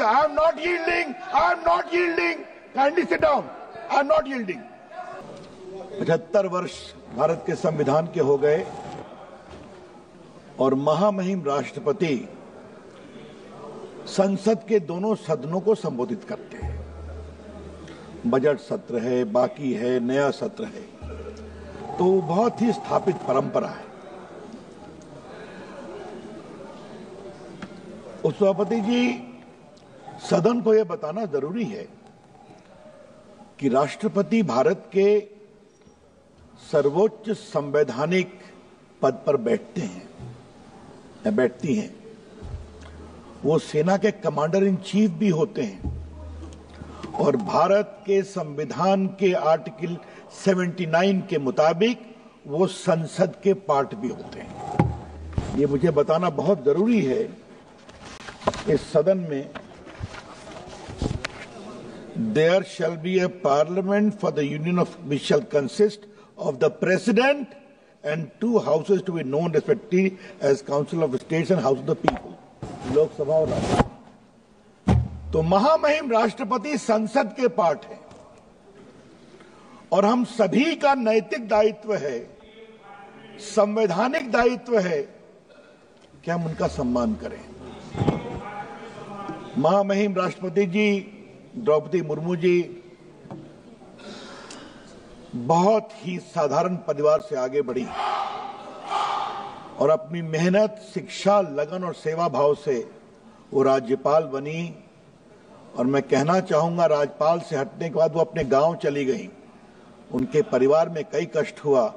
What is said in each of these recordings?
I am not yielding. I am not yielding. Kindly sit down. I am not yielding. 75 वर्ष भारत के संविधान के हो गए और महामहिम राष्ट्रपति संसद के दोनों सदनों को संबोधित करते हैं। बजट सत्र है, बाकी है, नया सत्र है, तो बहुत ही स्थापित परंपरा है। उपसभापति जी, सदन को यह बताना जरूरी है कि राष्ट्रपति भारत के सर्वोच्च संवैधानिक पद पर बैठते हैं या बैठती हैं। वो सेना के कमांडर इन चीफ भी होते हैं और भारत के संविधान के आर्टिकल 79 के मुताबिक वो संसद के पार्ट भी होते हैं। ये मुझे बताना बहुत जरूरी है। इस सदन में there shall be a parliament for the union of which shall consist of the president and 2 houses to be known respectively as council of states and house of the people, Lok Sabha और राज्यसभा। तो महामहिम राष्ट्रपति संसद के पार्ट है और हम सभी का नैतिक दायित्व है, संवैधानिक दायित्व है कि हम उनका सम्मान करें। महामहिम राष्ट्रपति जी द्रौपदी मुर्मू जी बहुत ही साधारण परिवार से आगे बढ़ी और अपनी मेहनत, शिक्षा, लगन और सेवा भाव से वो राज्यपाल बनी। और मैं कहना चाहूंगा, राज्यपाल से हटने के बाद वो अपने गांव चली गई। उनके परिवार में कई कष्ट हुआ।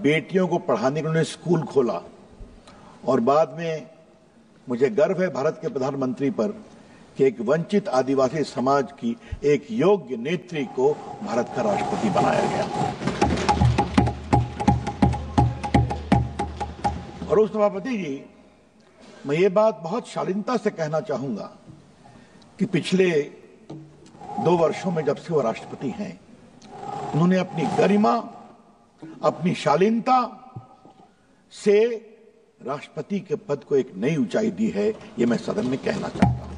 बेटियों को पढ़ाने के लिए उन्होंने स्कूल खोला और बाद में मुझे गर्व है भारत के प्रधानमंत्री पर कि एक वंचित आदिवासी समाज की एक योग्य नेत्री को भारत का राष्ट्रपति बनाया गया। और उस सभापति जी, मैं ये बात बहुत शालीनता से कहना चाहूंगा कि पिछले 2 वर्षों में जब से वो राष्ट्रपति हैं, उन्होंने अपनी गरिमा, अपनी शालीनता से राष्ट्रपति के पद को एक नई ऊंचाई दी है। ये मैं सदन में कहना चाहता हूं।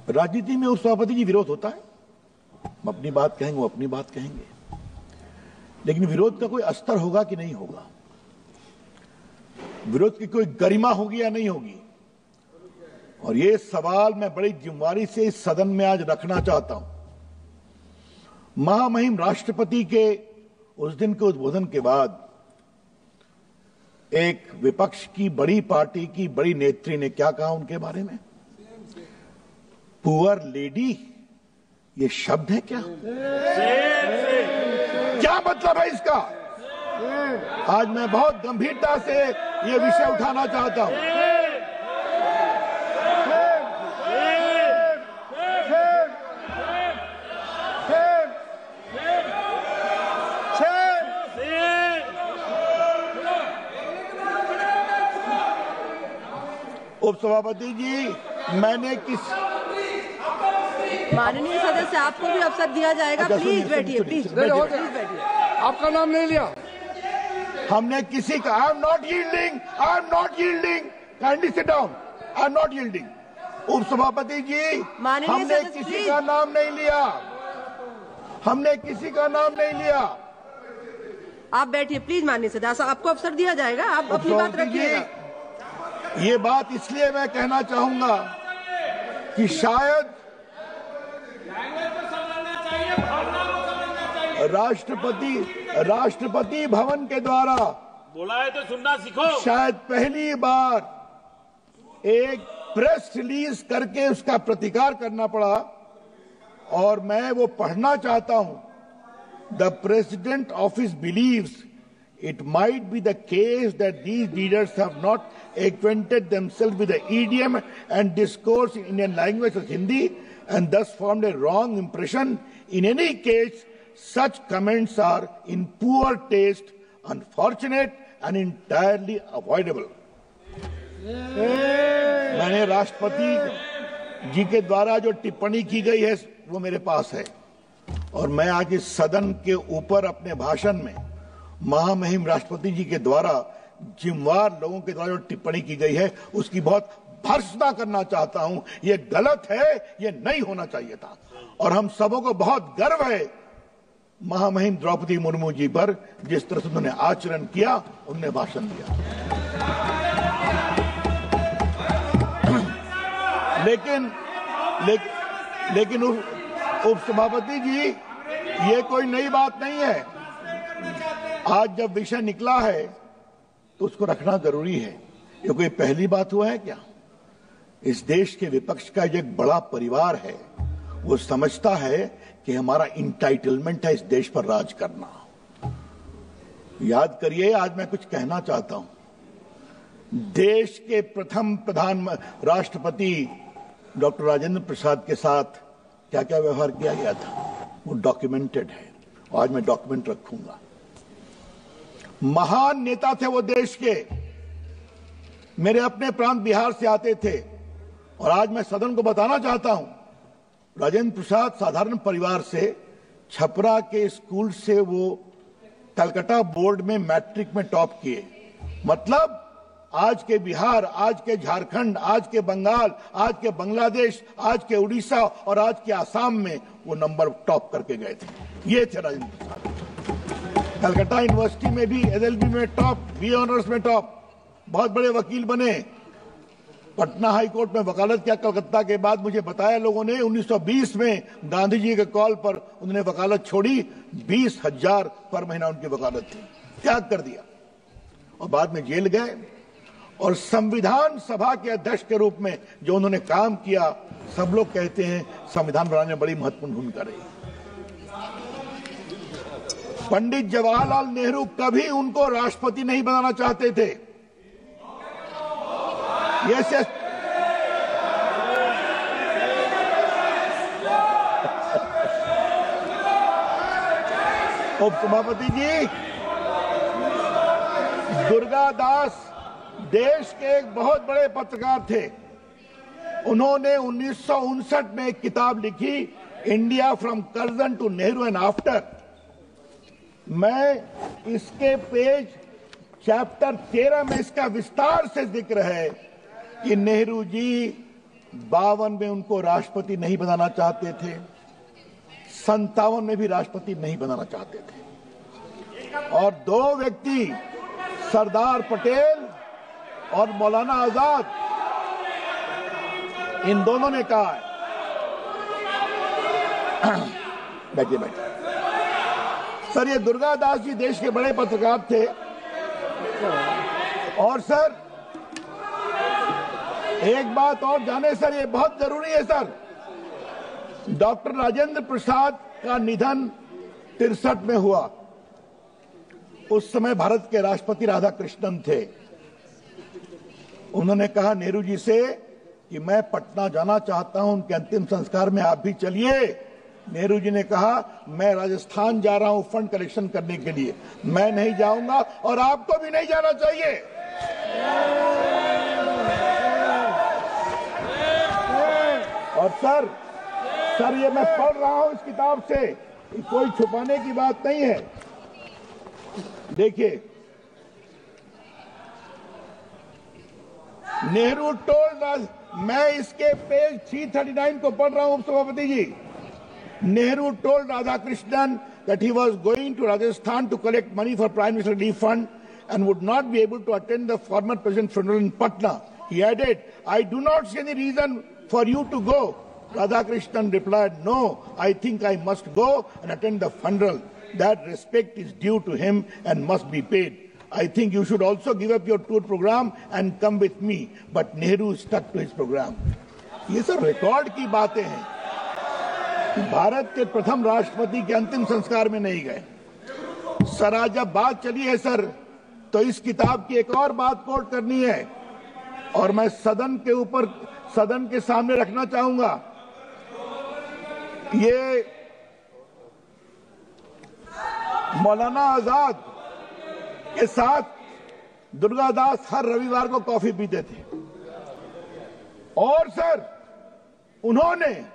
राजनीति में उपसभापति जी विरोध होता है, हम अपनी बात कहेंगे, वो अपनी बात कहेंगे, लेकिन विरोध का कोई अस्तर होगा कि नहीं होगा? विरोध की कोई गरिमा होगी या नहीं होगी? और ये सवाल मैं बड़ी जिम्मेदारी से इस सदन में आज रखना चाहता हूं। महामहिम राष्ट्रपति के उस दिन के उद्बोधन के बाद एक विपक्ष की बड़ी पार्टी की बड़ी नेत्री ने क्या कहा उनके बारे में? पुअर लेडी, ये शब्द है क्या? क्या मतलब है इसका? आज मैं बहुत गंभीरता से ये विषय उठाना चाहता हूं। उपसभापति जी, मैंने माननीय सदस्य, आपको भी अवसर दिया जाएगा। प्लीज बैठिए, प्लीज बैठिए। आपका नाम नहीं लिया। हमने किसी का I am not yielding, I am not yielding. Kindly sit down. I am not yielding. उपसभापति जी, हमने किसी का नाम नहीं लिया। हमने किसी का नाम नहीं लिया। आप बैठिए प्लीज। माननीय सदस्य, आपको अवसर दिया जाएगा, आप अपनी बात रखिएगा। ये बात इसलिए मैं कहना चाहूंगा कि शायद राष्ट्रपति भवन के द्वारा बोला है तो सुनना सीखो। शायद पहली बार एक प्रेस रिलीज करके उसका प्रतिकार करना पड़ा और मैं वो पढ़ना चाहता हूं। The president office believes it might be the case that these leaders have not acquainted themselves with the idiom and discourse in Indian language as Hindi and thus formed a wrong impression. In any case, such comments are in poor taste, unfortunate and entirely avoidable. मैंने राष्ट्रपति जी के द्वारा जो टिप्पणी की गई है वो मेरे पास है और मैं आज इस सदन के ऊपर अपने भाषण में महामहिम राष्ट्रपति जी के द्वारा जिम्मेवार लोगों के द्वारा जो टिप्पणी की गई है उसकी बहुत भर्त्सना करना चाहता हूं। ये गलत है, ये नहीं होना चाहिए था। और हम सबों को बहुत गर्व है महामहिम द्रौपदी मुर्मू जी पर, जिस तरह से उन्होंने आचरण किया, उन्होंने भाषण दिया। लेकिन उपसभापति जी, ये कोई नई बात नहीं है। आज जब विषय निकला है तो उसको रखना जरूरी है। ये कोई पहली बात हुआ है क्या? इस देश के विपक्ष का जो एक बड़ा परिवार है वो समझता है कि हमारा इंटाइटलमेंट है इस देश पर राज करना। याद करिए, आज मैं कुछ कहना चाहता हूं। देश के प्रथम राष्ट्रपति डॉक्टर राजेंद्र प्रसाद के साथ क्या क्या व्यवहार किया गया था वो डॉक्यूमेंटेड है। आज मैं डॉक्यूमेंट रखूंगा। महान नेता थे वो देश के। मेरे अपने प्रांत बिहार से आते थे और आज मैं सदन को बताना चाहता हूं, राजेंद्र प्रसाद साधारण परिवार से, छपरा के स्कूल से वो कलकत्ता बोर्ड में मैट्रिक में टॉप किए। मतलब आज के बिहार, आज के झारखंड, आज के बंगाल, आज के बांग्लादेश, आज के उड़ीसा और आज के आसाम में वो नंबर टॉप करके गए थे। ये थे राजेंद्र प्रसाद। कलकत्ता यूनिवर्सिटी में भी एलएलबी में टॉप, बी ऑनर्स में टॉप, बहुत बड़े वकील बने। पटना हाई कोर्ट में वकालत किया कलकत्ता के बाद। मुझे बताया लोगों ने 1920 में गांधी जी के कॉल पर उन्होंने वकालत छोड़ी। 20,000 पर महीना उनकी वकालत थी, त्याग कर दिया और बाद में जेल गए। और संविधान सभा के अध्यक्ष के रूप में जो उन्होंने काम किया, सब लोग कहते हैं संविधान बनाने में बड़ी महत्वपूर्ण भूमिका रही। पंडित जवाहरलाल नेहरू कभी उनको राष्ट्रपति नहीं बनाना चाहते थे। यस यस उपसभापति जी, दुर्गादास देश के एक बहुत बड़े पत्रकार थे। उन्होंने 1959 में एक किताब लिखी, India from Curzon to Nehru and after. मैं इसके पेज चैप्टर 13 में इसका विस्तार से जिक्र है कि नेहरू जी 52 में उनको राष्ट्रपति नहीं बनाना चाहते थे, 57 में भी राष्ट्रपति नहीं बनाना चाहते थे। और दो व्यक्ति, सरदार पटेल और मौलाना आजाद, इन दोनों ने कहा है। बैठिए बैठिए सर। ये दुर्गादास जी देश के बड़े पत्रकार थे। और सर एक बात और जाने सर, ये बहुत जरूरी है सर। डॉक्टर राजेंद्र प्रसाद का निधन 63 में हुआ। उस समय भारत के राष्ट्रपति राधाकृष्णन थे। उन्होंने कहा नेहरू जी से कि मैं पटना जाना चाहता हूं, उनके अंतिम संस्कार में आप भी चलिए। नेहरू जी ने कहा मैं राजस्थान जा रहा हूं फंड कलेक्शन करने के लिए, मैं नहीं जाऊंगा और आपको भी नहीं जाना चाहिए। और सर ये मैं पढ़ रहा हूं इस किताब से, कोई छुपाने की बात नहीं है। देखिए, नेहरू टोल्ड, मैं इसके पेज 339 को पढ़ रहा हूं उपसभापति जी। Nehru told Radhakrishnan that he was going to Rajasthan to collect money for Prime Minister Relief Fund and would not be able to attend the former president's funeral in Patna. He added, I do not see any reason for you to go. Radhakrishnan replied, no, I think I must go and attend the funeral. That respect is due to him and must be paid. I think you should also give up your tour program and come with me. But Nehru stuck to his program. ये सब record की बातें हैं। भारत के प्रथम राष्ट्रपति के अंतिम संस्कार में नहीं गए। सर आज जब बात चली है सर, तो इस किताब की एक और बात कोट करनी है और मैं सदन के सामने रखना चाहूंगा। ये मौलाना आजाद के साथ दुर्गादास हर रविवार को कॉफी पीते थे। और सर उन्होंने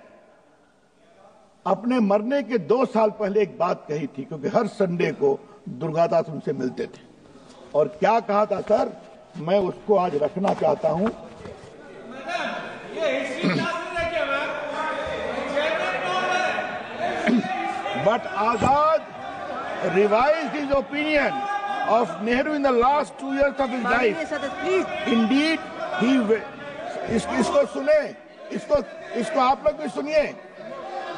अपने मरने के 2 साल पहले एक बात कही थी, क्योंकि हर संडे को दुर्गादास उनसे मिलते थे। और क्या कहा था सर, मैं उसको आज रखना चाहता हूं। But Azad revised his opinion of Nehru in the last 2 years of his life. Indeed, इसको सुने, इसको आप लोग भी सुनिए।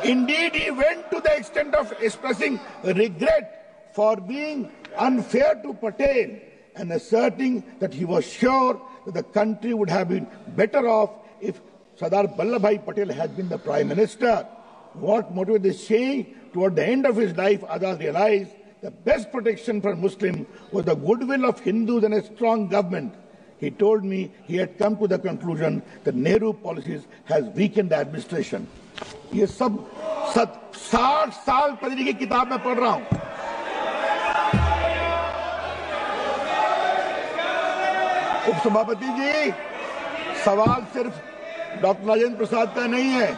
Indeed, he went to the extent of expressing regret for being unfair to Patel and asserting that he was sure that the country would have been better off if Sardar Vallabhbhai Patel had been the Prime Minister. What motivated this change? Toward the end of his life, Azad realized the best protection for Muslims was the goodwill of Hindus and a strong government. He told me he had come to the conclusion that Nehru policies has weakened the administration. ये सब 60 साल पहले की किताब में पढ़ रहा हूं। उपसभापति जी, सवाल सिर्फ डॉक्टर राजेंद्र प्रसाद का नहीं है।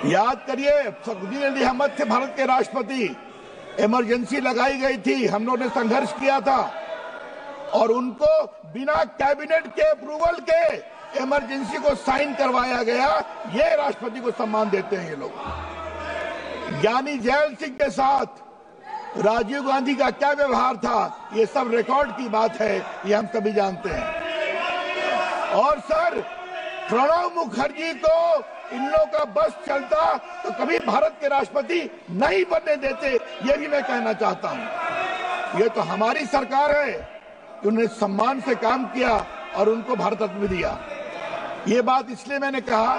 याद करिए, फखरुद्दीन अली अहमद थे भारत के राष्ट्रपति, इमरजेंसी लगाई गई थी, हम लोगों ने संघर्ष किया था और उनको बिना कैबिनेट के अप्रूवल के इमरजेंसी को साइन करवाया गया। ये राष्ट्रपति को सम्मान देते हैं ये लोग। ज्ञानी जैल सिंह के साथ राजीव गांधी का क्या व्यवहार था, ये सब रिकॉर्ड की बात है, ये हम सभी जानते हैं। और सर, प्रणब मुखर्जी को इन लोगों का बस चलता तो कभी भारत के राष्ट्रपति नहीं बनने देते, ये भी मैं कहना चाहता हूं। ये तो हमारी सरकार है कि उन्होंने सम्मान से काम किया और उनको भारत रत्न भी दिया। ये बात इसलिए मैंने कहा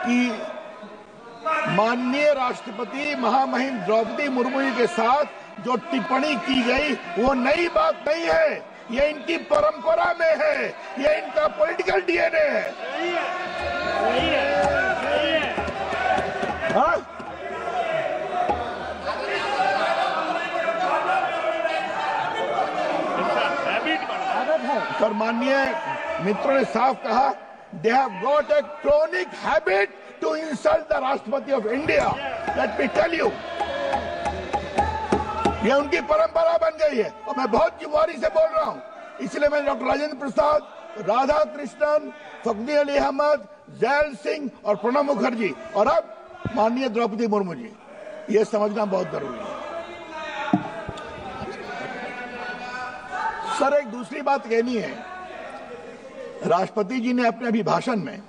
कि माननीय राष्ट्रपति महामहिम द्रौपदी मुर्मू जी के साथ जो टिप्पणी की गई वो नई बात नहीं है, ये इनकी परंपरा में है, ये इनका पॉलिटिकल डीएनए है। हाँ? सर, माननीय मित्रों ने साफ कहा, they have got a chronic habit to insult the राष्ट्रपति of India. Let me tell you, ये उनकी परंपरा बन गई है और मैं बहुत जिम्मेदारी से बोल रहा हूं। इसलिए मैं डॉक्टर राजेंद्र प्रसाद, राधा कृष्णन, फखरुद्दीन अली अहमद, जैल सिंह और प्रणब मुखर्जी और अब माननीय द्रौपदी मुर्मू जी, ये समझना बहुत जरूरी है। सर, एक दूसरी बात कहनी है। राष्ट्रपति जी ने अपने अभिभाषण में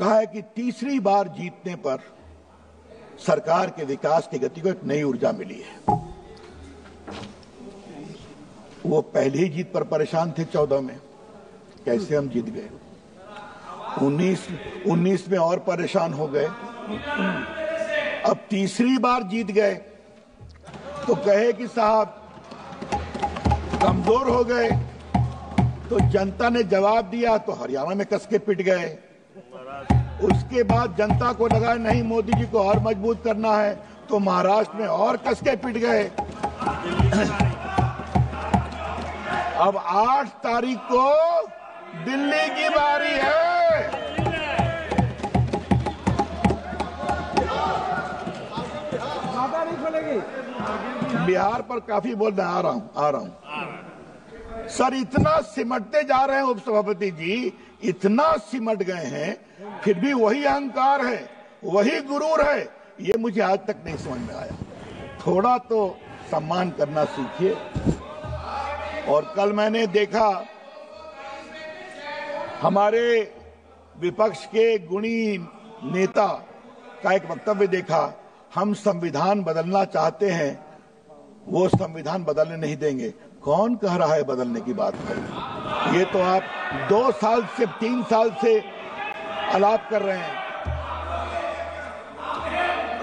कहा है कि तीसरी बार जीतने पर सरकार के विकास की गति को एक नई ऊर्जा मिली है। वो पहली ही जीत पर परेशान थे 14 में, कैसे हम जीत गए। 19 में और परेशान हो गए, अब तीसरी बार जीत गए तो कहे कि साहब कमजोर हो गए। तो जनता ने जवाब दिया तो हरियाणा में कस के पिट गए। उसके बाद जनता को लगा नहीं मोदी जी को और मजबूत करना है तो महाराष्ट्र में और कस के पिट गए। अब 8 तारीख को दिल्ली की बारी है। बिहार पर काफी बोलना, आ रहा हूं। सर, इतना सिमटते जा रहे हैं उपसभापति जी, इतना सिमट गए हैं, फिर भी वही अहंकार है, वही गुरूर है, ये मुझे आज तक नहीं समझ में आया। थोड़ा तो सम्मान करना सीखिए। और कल मैंने देखा हमारे विपक्ष के गुणी नेता का एक वक्तव्य देखा, हम संविधान बदलना चाहते हैं, वो संविधान बदलने नहीं देंगे। कौन कह रहा है बदलने की बात है? ये तो आप 2 साल से 3 साल से आलाप कर रहे हैं।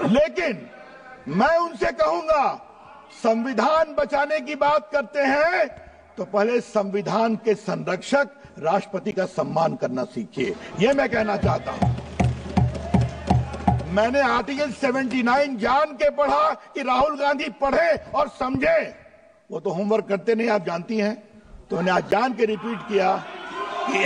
लेकिन मैं उनसे कहूंगा, संविधान बचाने की बात करते हैं तो पहले संविधान के संरक्षक राष्ट्रपति का सम्मान करना सीखिए, ये मैं कहना चाहता हूं। मैंने आर्टिकल 79 जान के पढ़ा कि राहुल गांधी पढ़े और समझे। वो तो होमवर्क करते नहीं, आप जानती हैं। तो मैंने आज जान के रिपीट किया कि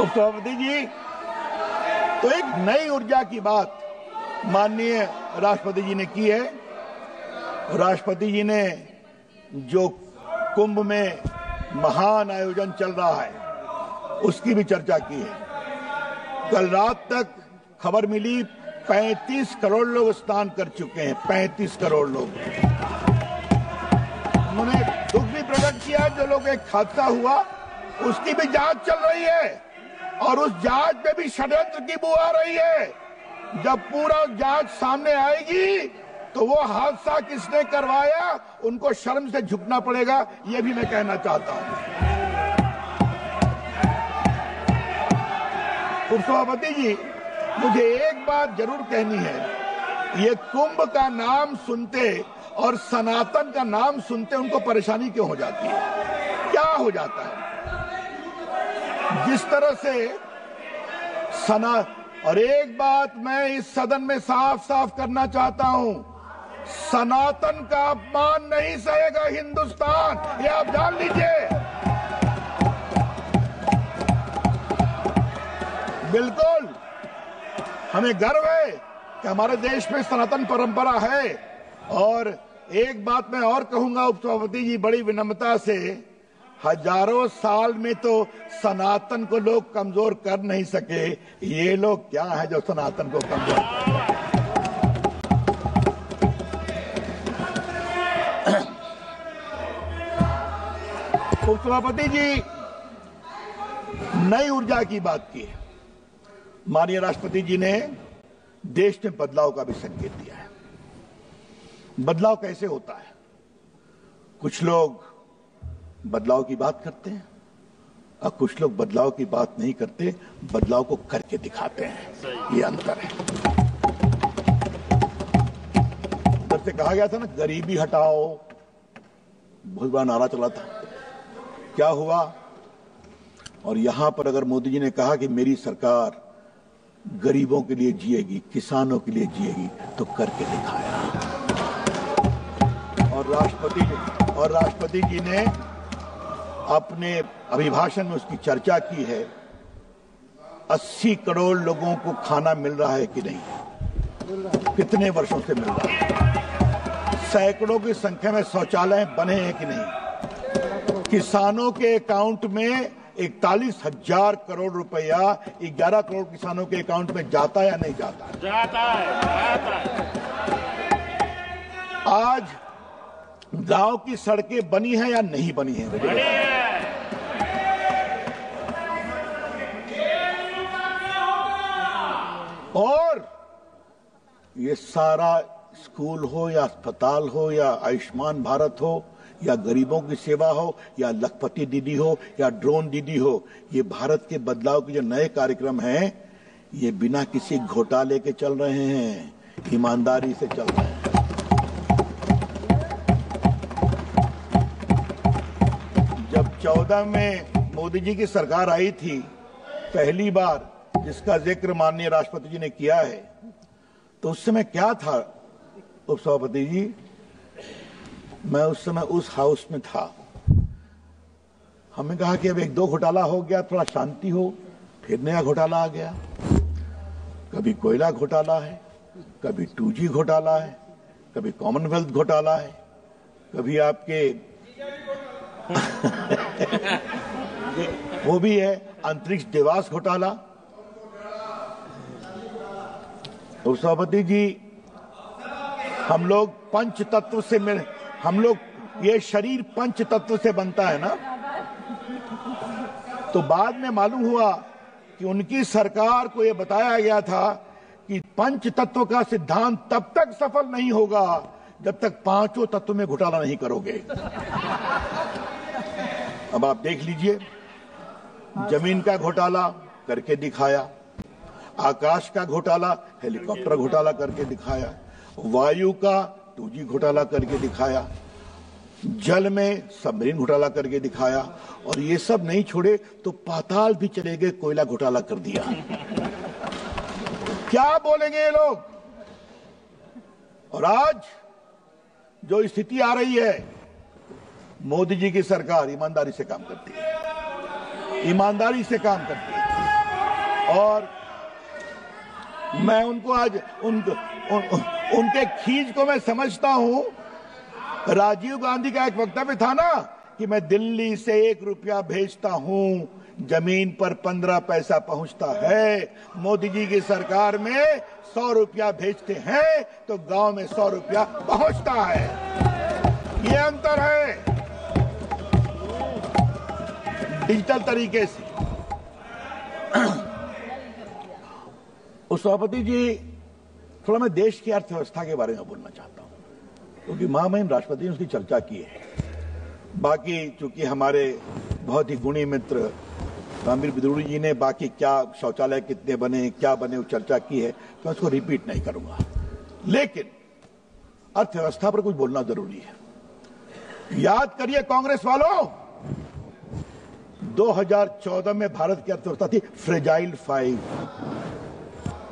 उपसभापति जी, तो एक नई ऊर्जा की बात माननीय राष्ट्रपति जी ने की है। राष्ट्रपति जी ने जो कुंभ में महान आयोजन चल रहा है उसकी भी चर्चा की है। कल रात तक खबर मिली 35 करोड़ लोग स्नान कर चुके हैं, 35 करोड़ लोग। उन्होंने दुख भी प्रकट किया, जो लोग एक हादसा हुआ उसकी भी जांच चल रही है और उस जांच में भी षड्यंत्र की बू आ रही है। जब पूरा जांच सामने आएगी तो वो हादसा किसने करवाया उनको शर्म से झुकना पड़ेगा, ये भी मैं कहना चाहता हूं। उपसभापति जी, मुझे एक बात जरूर कहनी है, ये कुंभ का नाम सुनते और सनातन का नाम सुनते उनको परेशानी क्यों हो जाती है, क्या हो जाता है? जिस तरह से और एक बात मैं इस सदन में साफ साफ करना चाहता हूं, सनातन का अपमान नहीं सहेगा हिंदुस्तान, ये आप जान लीजिए। बिल्कुल हमें गर्व है कि हमारे देश में सनातन परंपरा है। और एक बात मैं और कहूंगा उपसभापति जी, बड़ी विनम्रता से, हजारों साल में तो सनातन को लोग कमजोर कर नहीं सके, ये लोग क्या है जो सनातन को कमजोर कर? उपसभापति जी, नई ऊर्जा की बात की है। माननीय राष्ट्रपति जी ने देश में बदलाव का भी संकेत दिया है। बदलाव कैसे होता है? कुछ लोग बदलाव की बात करते हैं और कुछ लोग बदलाव की बात नहीं करते, बदलाव को करके दिखाते हैं, ये अंतर है। उधर से कहा गया था ना, गरीबी हटाओ, बहुत बड़ा नारा चला था, क्या हुआ? और यहां पर अगर मोदी जी ने कहा कि मेरी सरकार गरीबों के लिए जिएगी, किसानों के लिए जिएगी, तो करके दिखाया। और राष्ट्रपति जी ने अपने अभिभाषण में उसकी चर्चा की है। 80 करोड़ लोगों को खाना मिल रहा है कि नहीं, कितने वर्षों से मिल रहा है? सैकड़ों की संख्या में शौचालय बने हैं कि नहीं? किसानों के अकाउंट में 41,000 करोड़ रुपया 11 करोड़ किसानों के अकाउंट में जाता है या नहीं जाता है? जाता है। आज गांव की सड़कें बनी हैं या नहीं बनी हैं? बनी है। और ये सारा स्कूल हो या अस्पताल हो या आयुष्मान भारत हो या गरीबों की सेवा हो या लखपति दीदी हो या ड्रोन दीदी हो, ये भारत के बदलाव के जो नए कार्यक्रम हैं, ये बिना किसी घोटाले के चल रहे हैं, ईमानदारी से चल रहे हैं। जब 14 में मोदी जी की सरकार आई थी, पहली बार, जिसका जिक्र माननीय राष्ट्रपति जी ने किया है, तो उस समय क्या था उपसभापति जी? मैं उस समय उस हाउस में था। हमने कहा कि अब 1-2 घोटाला हो गया, थोड़ा शांति हो, फिर नया घोटाला आ गया। कभी कोयला घोटाला है, कभी 2G घोटाला है, कभी कॉमनवेल्थ घोटाला है, कभी आपके वो भी है अंतरिक्ष देवास घोटाला। उपसभापति जी, हम लोग पंच तत्व से मिल, हम लोग, ये शरीर पंच तत्व से बनता है ना। तो बाद में मालूम हुआ कि उनकी सरकार को यह बताया गया था कि पंच तत्व का सिद्धांत तब तक सफल नहीं होगा जब तक 5 तत्व में घोटाला नहीं करोगे। अब आप देख लीजिए, जमीन का घोटाला करके दिखाया, आकाश का घोटाला हेलीकॉप्टर घोटाला करके दिखाया, वायु का 2G घोटाला करके दिखाया, जल में सबमरीन घोटाला करके दिखाया, और ये सब नहीं छोड़े तो पाताल भी चले गए, कोयला घोटाला कर दिया। क्या बोलेंगे ये लोग? और आज जो स्थिति आ रही है, मोदी जी की सरकार ईमानदारी से काम करती है, ईमानदारी से काम करती है। और मैं उनको आज उनके खींच को मैं समझता हूं। राजीव गांधी का एक वक्तव्य था ना कि मैं दिल्ली से 1 रुपया भेजता हूं, जमीन पर 15 पैसा पहुंचता है। मोदी जी की सरकार में 100 रुपया भेजते हैं तो गांव में 100 रुपया पहुंचता है। ये अंतर है डिजिटल तरीके से। सभापति जी, थोड़ा मैं देश की अर्थव्यवस्था के बारे में बोलना चाहता हूं, क्योंकि महामहिम राष्ट्रपति ने उसकी चर्चा की है। बाकी चूंकि हमारे बहुत ही गुणी मित्र रामवीर बिदुड़ी जी ने बाकी क्या शौचालय कितने बने, क्या बने, वो चर्चा की है, तो मैं उसको रिपीट नहीं करूंगा। लेकिन अर्थव्यवस्था पर कुछ बोलना जरूरी है। याद करिए कांग्रेस वालों, 2014 में भारत की अर्थव्यवस्था थी फ्रेजाइल 5,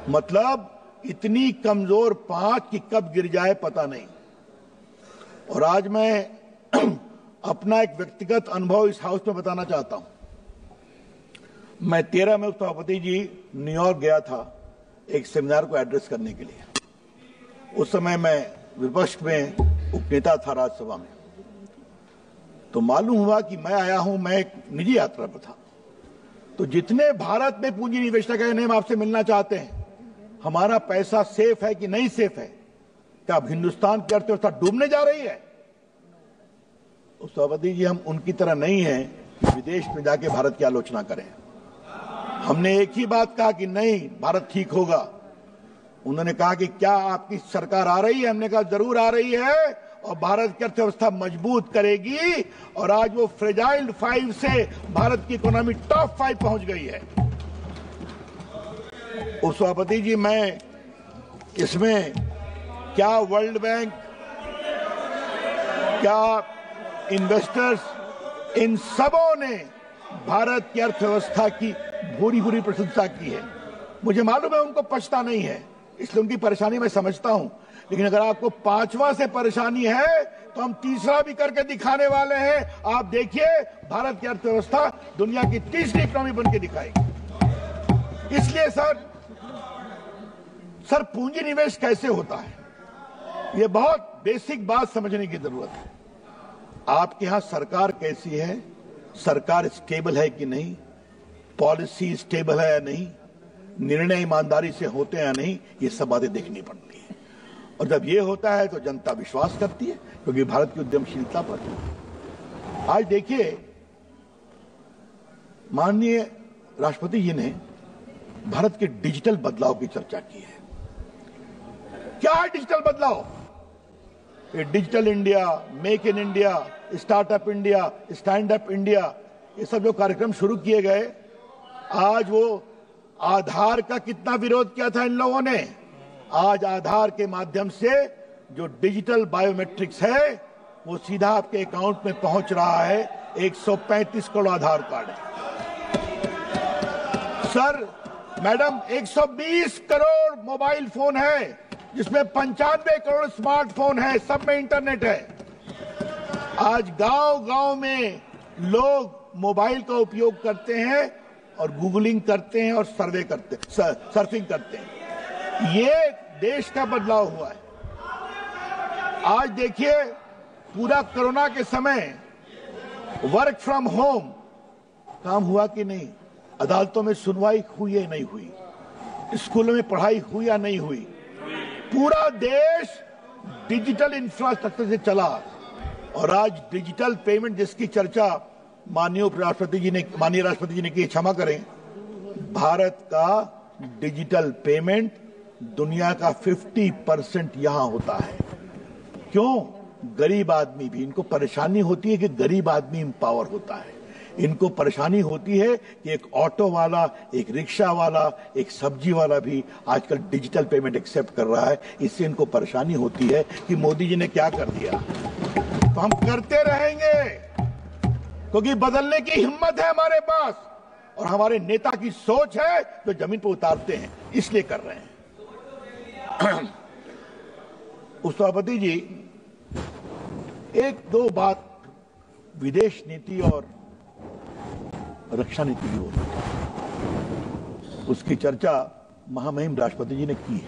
मतलब इतनी कमजोर 5 कि कब गिर जाए पता नहीं। और आज मैं अपना एक व्यक्तिगत अनुभव इस हाउस में बताना चाहता हूं। मैं 13 में सभापति जी न्यूयॉर्क गया था एक सेमिनार को एड्रेस करने के लिए। उस समय मैं विपक्ष में उपनेता था राज्यसभा में। तो मालूम हुआ कि मैं आया हूं, मैं एक निजी यात्रा पर था। तो जितने भारत में पूंजी निवेशक हैं, हम आपसे मिलना चाहते हैं। हमारा पैसा सेफ है कि नहीं सेफ है? क्या अब हिंदुस्तान की अर्थव्यवस्था डूबने जा रही है? सभापति जी, हम उनकी तरह नहीं है कि विदेश में जाके भारत की आलोचना करें। हमने एक ही बात कहा कि नहीं, भारत ठीक होगा। उन्होंने कहा कि क्या आपकी सरकार आ रही है? हमने कहा जरूर आ रही है और भारत की अर्थव्यवस्था मजबूत करेगी। और आज वो फ्रेजाइल 5 से भारत की इकोनॉमी टॉप 5 पहुंच गई है। सभापति जी, मैं इसमें क्या वर्ल्ड बैंक, क्या इन्वेस्टर्स, इन सबों ने भारत की अर्थव्यवस्था की भूरी भूरी प्रशंसा की है। मुझे मालूम है उनको पछता नहीं है, इसलिए उनकी परेशानी मैं समझता हूं। लेकिन अगर आपको 5वां से परेशानी है तो हम तीसरा भी करके दिखाने वाले हैं। आप देखिए, भारत की अर्थव्यवस्था दुनिया की तीसरी इकोनॉमी बन के दिखाएगी। इसलिए सर पूंजी निवेश कैसे होता है, यह बहुत बेसिक बात समझने की जरूरत है। आपके यहां सरकार कैसी है, सरकार स्टेबल है कि नहीं, पॉलिसी स्टेबल है या नहीं, निर्णय ईमानदारी से होते हैं या नहीं, ये सब बातें देखनी पड़ती है। और जब ये होता है तो जनता विश्वास करती है, क्योंकि भारत की उद्यमशीलता पर। आज देखिए, माननीय राष्ट्रपति जी ने भारत के डिजिटल बदलाव की चर्चा की है। क्या है डिजिटल बदलाव? ये digital India, make in India, startup India, stand up India, ये सब जो कार्यक्रम शुरू किए गए, आज वो आधार का कितना विरोध किया था इन लोगों ने। आज आधार के माध्यम से जो डिजिटल बायोमेट्रिक्स है वो सीधा आपके अकाउंट में पहुंच रहा है। 135 करोड़ आधार कार्ड है sir. Madam, 120 crore mobile phone है, जिसमें 95 करोड़ स्मार्टफोन है, सब में इंटरनेट है। आज गांव-गांव में लोग मोबाइल का उपयोग करते हैं और गूगलिंग करते हैं और सर्फिंग करते हैं। ये देश का बदलाव हुआ है। आज देखिए, पूरा कोरोना के समय वर्क फ्रॉम होम काम हुआ कि नहीं, अदालतों में सुनवाई हुई या नहीं हुई, स्कूलों में पढ़ाई हुई या नहीं हुई, पूरा देश डिजिटल इंफ्रास्ट्रक्चर से चला। और आज डिजिटल पेमेंट जिसकी चर्चा माननीय राष्ट्रपति जी ने की, क्षमा करें, भारत का डिजिटल पेमेंट दुनिया का 50% यहां होता है। क्यों? गरीब आदमी भी, इनको परेशानी होती है कि गरीब आदमी एम्पावर होता है। इनको परेशानी होती है कि एक ऑटो वाला, एक रिक्शा वाला, एक सब्जी वाला भी आजकल डिजिटल पेमेंट एक्सेप्ट कर रहा है। इससे इनको परेशानी होती है कि मोदी जी ने क्या कर दिया। तो हम करते रहेंगे, क्योंकि बदलने की हिम्मत है हमारे पास और हमारे नेता की सोच है जो जमीन पर उतारते हैं, इसलिए कर रहे हैं। सभापति जी, एक दो बात विदेश नीति और रक्षा नीति की होती है। उसकी चर्चा महामहिम राष्ट्रपति जी ने की है।